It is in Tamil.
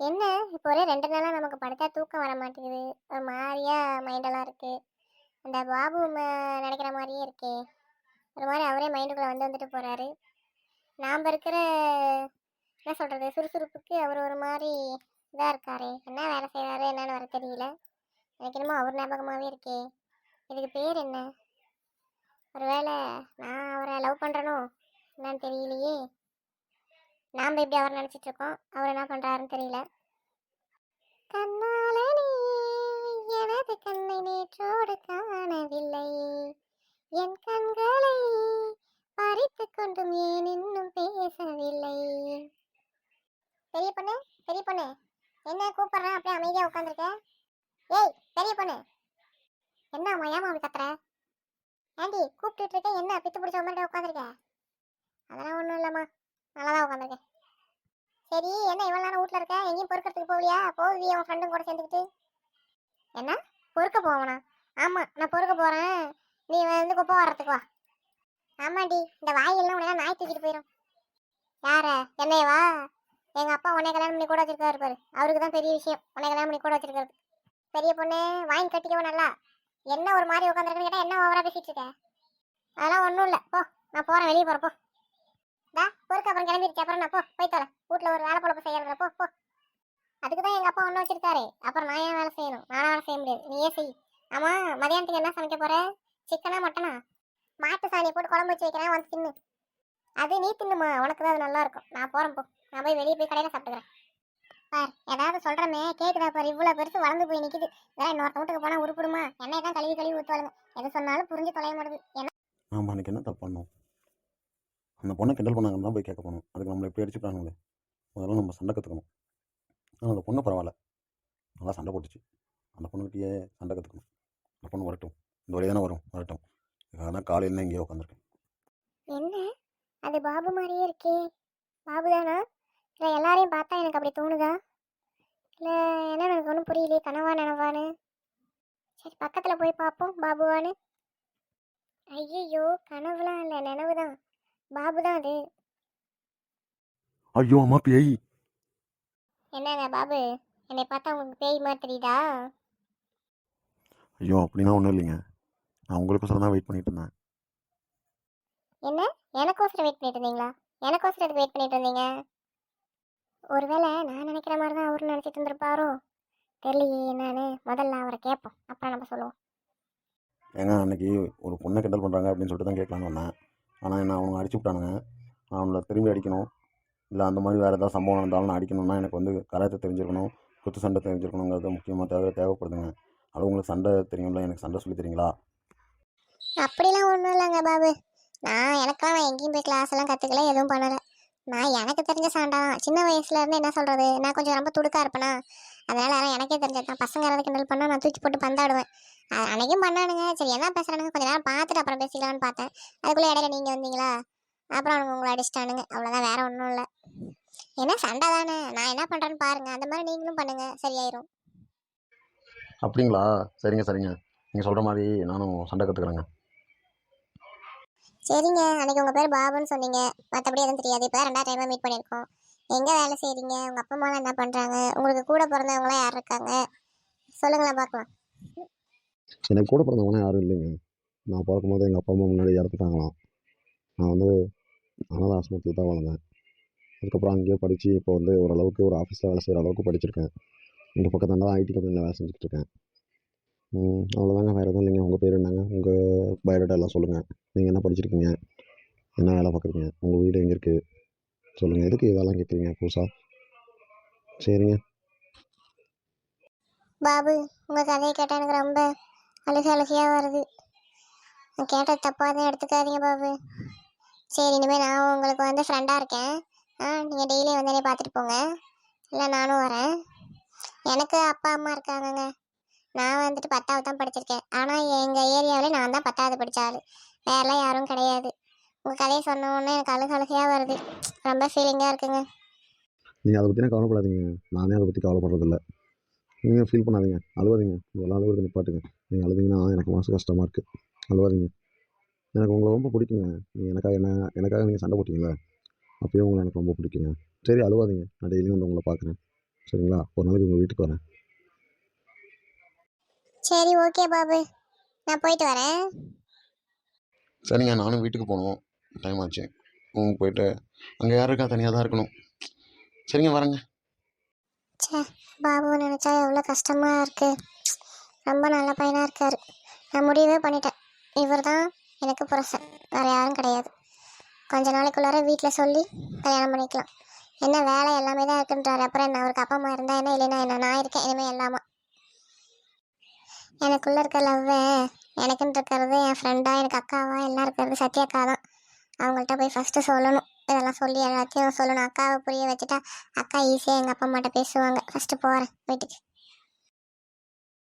என்ன இப்போ ஒரே 2 நாளா நமக்கு படுத்தா தூக்கம் வர மாட்டேங்குது. ஒரு மாரியா மைண்டெல்லாம் இருக்கு. அந்த பாபு நெனைக்கிற மாரியே இருக்கே! ஒரு மாரி அவரே மைண்டுக்குள்ள வந்துட்டு போறாரு. நாம்ப இருக்கிற என்ன சொல்றது? சுறுசுறுப்புக்கு அவரு ஒரு மாரி இதா இருக்காரே! என்ன வேலை செய்றாரு என்னன்னு வேற தெரியல. எனக்கு என்னமோ அவர் ஞாபகமாவே இருக்கே! இதுக்கு பேர் என்ன? ஒருவேள நான் அவர லவ் பண்றேனோ? என்னன்னு தெரியலையே! நாம்ப இப்படி அவர நெனச்சிட்டு இருக்கோம். அவரு என்ன பண்றாருன்னு தெரியல. கண்ணாலே நீ எனது கண்ணை நேற்றோடு காணவில்லை, என் கண்களை பறித்துக் கொண்டும் ஏன் இன்னும் பேசவில்லை. பெரிய பொண்ணு, பெரிய பொண்ணு, என்ன கூப்பிடுறேன் அப்படியே அமைதியா உட்காந்துருக்க? ஏய் பெரிய பொண்ணு, என்ன அம்மா ஏமா அப்படி கத்துற? ஆண்டி கூப்பிட்டு இருக்கேன், என்ன பித்து பிடிச்ச மாதிரி உட்காந்துருக்க? அதெல்லாம் ஒன்றும் இல்லைம்மா, நல்லாதான் உட்காந்துருக்கேன். சரி, என்ன இவ்வளோ நேரம் வீட்டில் இருக்க? எங்கேயும் பொறுக்கிறதுக்கு போகலையா? போவியா உன் ஃப்ரெண்டும் கூட சேர்ந்துக்கிட்டு? என்ன பொறுக்க போவனா? ஆமாம், நான் பொறுக்க போகிறேன். நீ வந்து குப்பை வர்றதுக்கு வா. ஆமாண்டி, இந்த வாயெல்லாம் உடனே நாய் தூக்கிட்டு போயிடும். யார? என்னையவா? எங்கள் அப்பா உன்னை கல்யாணம் பண்ணி கூட வச்சிருக்காரு பாரு. அவருக்கு தான் பெரிய விஷயம் உன்னை கல்யாணம் பண்ணி கூட வச்சிருக்காரு. பெரிய பொண்ணு வாங்கி கட்டிக்கவோ நல்லா. என்ன ஒரு மாதிரி உட்காந்துருக்குன்னு கேட்டால் என்ன ஓவரா பேசிட்டு இருக்க? அதெல்லாம் ஒன்றும் இல்லை, போ. நான் போகிறேன், வெளியே போகிறப்போ. டா பொறுக்க அப்புறம் கிளம்பிடுச்சு. அப்புறம் நான் போய் தரேன். வீட்டில் ஒரு வேலை பொழப்பு செய்யறதுல போ. அதுக்கு தான் எங்கள் அப்பா ஒன்று வச்சிருக்காரு. அப்புறம் நான் ஏன் வேலை செய்யணும்? நானும் வேலை செய்ய முடியாது, நீயே செய். ஆமாம், மதியானத்துக்கு என்ன சமைக்க போற? சிக்கனா மட்டனா? மாட்டு சாணி போட்டு குழம்பு வச்சு வைக்கிறேன், வந்து தின்னு. அது நீ தின்னுமா, உனக்கு தான் அது நல்லா இருக்கும். நான் போகிறேன் போ. நான் போய் வெளியே போய் கடையில் சாப்பிட்டுக்கிறேன். பார், ஏதாவது சொல்கிறமே கேட்குதா பாரு? இவ்வளோ பெருசு வளர்ந்து போய் நிற்கிது. இதெல்லாம் இன்னொருத்த வீட்டுக்கு போனால் உருப்பிடுமா? என்னை தான் கழுவி ஊற்றுவாளுங்க. எது சொன்னாலும் புரிஞ்சு தொலைய மாட்டேது. என்ன ஆமாம், அன்றைக்கி என்ன தப்பு பண்ணோம்? அந்த பொண்ணை கிண்டல் பண்ணாங்கன்னு தான் போய் கேட்க போகணும். அதுக்கு நம்மளை எப்படி அடிச்சுட்டானுங்களே. முதல்ல நம்ம சண்டை கற்றுக்கணும். ஆனால் அந்த பொண்ணு பரவாயில்ல, நல்லா சண்டை போட்டுச்சு. அந்த பொண்ணுக்கிட்டே சண்டை கற்றுக்கணும். அந்த பொண்ணு வரட்டும், இந்த வழியாக தானே வரும், வரட்டும். இதுக்காக தான் காலையில் எங்கேயோ உட்காந்துருக்கேன். என்ன அது பாபு மாதிரியே இருக்கே? பாபு தானா? இல்லை எல்லாரையும் பார்த்தா எனக்கு அப்படி தோணுதா? இல்லை என்ன, எனக்கு ஒன்றும் புரியலையே. கனவா நனவான்னு? சரி, பக்கத்தில் போய் பார்ப்போம் பாபுவான்னு. ஐயோ, கனவுலாம் இல்லை, நினைவு தான். பாபு தான் அது. ஐயோ அம்மா, பேய்! என்னங்க பாபு, என்னை பார்த்தா உங்களுக்கு பேய் மாதிரி தெரியுதா? ஐயோ அப்படின்னா ஒன்றும் இல்லைங்க. நான் உங்களுக்கோசரம் தான் வெயிட் பண்ணிட்டு இருந்தேன். என்ன, எனக்கோசரம் வெயிட் பண்ணிட்டு இருந்தீங்களா? எனக்கோசரம் எதுக்கு வெயிட் பண்ணிட்டு இருந்தீங்க? ஒருவேளை நான் நினைக்கிற மாதிரி தான் அவரு நினச்சிட்டு இருந்திருப்பாரோ? தெரியலையே என்னன்னு. முதல்ல அவரை கேட்போம், அப்புறம் நம்ம சொல்லுவோம். ஏங்க, அன்றைக்கி ஒரு பொண்ணை கிண்டல் பண்ணுறாங்க அப்படின்னு சொல்லிட்டு தான் கேட்கலான்னு வந்தேன். ஆனால் என்ன அவங்க அடிச்சு விட்டானுங்க. நான் அவங்கள திரும்பி அடிக்கணும், இல்லை அந்த மாதிரி வேறு ஏதாவது சம்பவம் நடந்தாலும் நான் அடிக்கணும்னா எனக்கு வந்து கராத்தே தெரிஞ்சிருக்கணும், குத்து சண்டை தெரிஞ்சிருக்கணுங்கிறது முக்கியமாக தேவைப்படுதுங்க. அது உங்களுக்கு சண்டை தெரியும்ல, எனக்கு சண்டை சொல்லி தரீங்களா? அப்படிலாம் ஒன்றும் இல்லைங்க பாபு. எனக்கெல்லாம் எங்கேயும் போய் கிளாஸ் எல்லாம் கற்றுக்கல, எதுவும் பண்ணலை. நான் எனக்கு தெரிஞ்ச சண்டை தான். சின்ன வயசுல இருந்து என்ன சொல்கிறது, நான் கொஞ்சம் ரொம்ப துடுக்கா இருப்பேனா, அதனால அதெல்லாம் எனக்கே தெரிஞ்சது தான். பசங்க யாராவது கிண்டல் பண்ணால் நான் தூக்கி போட்டு பந்தாடுவேன். அன்னைக்கும் பண்ணானுங்க. சரி, என்ன பேசுகிறானுங்க கொஞ்சம் நேரம் பார்த்துட்டு அப்புறம் பேசிக்கலாம்னு பார்த்தேன். அதுக்குள்ளே இடையில நீங்கள் வந்தீங்களா, அப்புறம் அவனுங்க உங்களை அடிச்சிட்டானுங்க. அவ்வளோதான், வேற ஒன்றும் இல்லை. என்ன சண்டை தானே, நான் என்ன பண்ணுறேன்னு பாருங்கள். அந்த மாதிரி நீங்களும் பண்ணுங்கள், சரியாயிரும். அப்படிங்களா? சரிங்க சரிங்க, நீங்கள் சொல்கிற மாதிரி நானும் சண்டை கற்றுக்குறேங்க. சரிங்க, அன்னைக்கு உங்கள் பேர் பாபுன்னு சொன்னீங்க, மற்றபடி எதுவும் தெரியாது. இப்போ 2வது டைமாக மீட் பண்ணியிருக்கோம். எங்கே வேலை செய்கிறீங்க? உங்கள் அப்பா அம்மாலாம் என்ன பண்ணுறாங்க? உங்களுக்கு கூட பிறந்தவங்களாம் யார் இருக்காங்க? சொல்லுங்களேன் பார்க்கலாம். எனக்கு கூட பிறந்தவங்களாம் யாரும் இல்லைங்க. நான் பிறக்கும்போது எங்கள் அப்பா அம்மா முன்னாடி இறந்துட்டாங்களாம். நான் வந்து அனாதை ஆசிரமத்தில் தான் வளர்ந்தேன். அதுக்கப்புறம் அங்கேயே படித்து இப்போ வந்து ஓரளவுக்கு ஒரு ஆஃபீஸில் வேலை செய்கிற அளவுக்கு படிச்சிருக்கேன். இந்த பக்கத்தில் தான் ஐடி கம்பெனியில் வேலை செஞ்சுட்டு இருக்கேன். அவ்வளோதாங்க, வேறு எதுவும் இல்லைங்க. உங்கள் பேர் என்னங்க? உங்கள் பயோடேட்டா எல்லாம் சொல்லுங்கள். நீங்கள் என்ன படிச்சிருக்கீங்க? என்ன வேலை பார்க்குறீங்க? உங்கள் வீடு எங்கே இருக்குது? சொல்லுங்கள். எதுக்கு இதெல்லாம் கேட்குறீங்க புதுசாக? சரிங்க. பாபு, உங்கள் கதையை கேட்டால் எனக்கு ரொம்ப அழுகையாக வருது. நான் கேட்டது தப்பாக தான் எடுத்துக்காதீங்க பாபு. சரி, இனிமேல் நான் உங்களுக்கு வந்து ஃப்ரெண்டாக இருக்கேன். நீங்கள் டெய்லி வந்து என்னை பார்த்துட்டு போங்க, இல்லை நானும் வரேன். எனக்கு அப்பா அம்மா இருக்காங்கங்க. நான் வந்துட்டு 10வது தான் படிச்சிருக்கேன். ஆனால் எங்கள் ஏரியாவிலே நான் தான் 10வது படித்த ஆள். வேறெல்லாம் யாரும் கிடையாது. உங்கள் கதையை சொன்ன உடனே எனக்கு அழுகையாக வருது. ரொம்ப ஃபீலிங்காக இருக்குங்க. நீங்கள் அதை பற்றினா கவலைப்படாதீங்க. நானே அதை பற்றி கவலைப்படுறதில்ல. நீங்கள் ஃபீல் பண்ணாதீங்க, அழுவாதீங்க. இதெல்லாம் அழுகுறது நிப்பாட்டுங்க. நீங்கள் அழுதிங்கன்னா எனக்கு மனசு கஷ்டமாக இருக்குது. அழுவாதீங்க. எனக்கு உங்களை ரொம்ப பிடிக்குங்க. நீங்கள் எனக்காக நீங்கள் சண்டை போட்டிங்களே, அப்போயும் உங்களை எனக்கு ரொம்ப பிடிக்குங்க. சரி, அழுவாதீங்க. நான் டெய்லியும் வந்து உங்களை பார்க்குறேன். சரிங்களா? ஒரு நாளைக்கு உங்கள் வீட்டுக்கு வரேன். சரி ஓகே பாபு, நான் போயிட்டு வரேன். சரிங்க, நானும் வீட்டுக்கு போகணும், டைம் ஆச்சு. போயிட்டு அங்கே யார் இருக்கா? தனியாக தான் இருக்கணும். சரிங்க, வரேங்க. ச்சே, பாபுவை நினச்சா எவ்வளோ கஷ்டமாக இருக்குது. ரொம்ப நல்ல பையனாக இருக்கார். நான் முடிவே பண்ணிட்டேன், இவர் தான் எனக்கு புருஷன், வேறு யாரும் கிடையாது. கொஞ்ச நாளைக்குள்ளார வீட்டில் சொல்லி கல்யாணம் பண்ணிக்கலாம். என்ன வேலை எல்லாமே தான் இருக்குன்றாரு, அப்புறம் என்ன அவருக்கு அப்பா அம்மா இருந்தால் என்ன, இல்லைன்னா என்ன, நான் இருக்கேன் இனிமேல் எல்லாமா. எனக்குள்ளே இருக்க லவ்வை எனக்குன்னு இருக்கிறது என் ஃப்ரெண்டாக, எனக்கு அக்காவா எல்லாம் இருக்கிறது சத்யா அக்கா தான். அவங்கள்ட்ட போய் ஃபஸ்ட்டு சொல்லணும், இதெல்லாம் சொல்லி எல்லாத்தையும் சொல்லணும். அக்காவை புரிய வச்சுட்டா அக்கா ஈஸியாக எங்கள் அப்பா அம்மாட்ட பேசுவாங்க. ஃபஸ்ட்டு போகிறேன் வீட்டுக்கு.